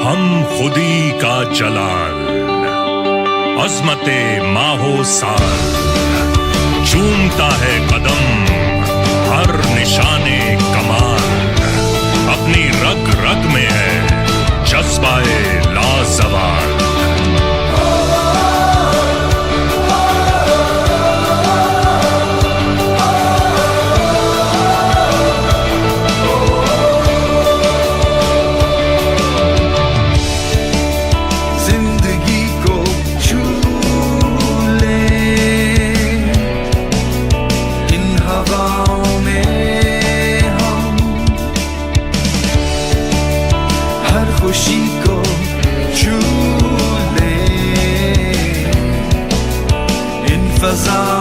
हम खुदी का जलाल, अज़मते माहो साल, चूमता है कदम हर निशाने कमाल। अपनी रग रग में है जज्बाए लाजवाल। खुशी को छू ले इन फज़ाओं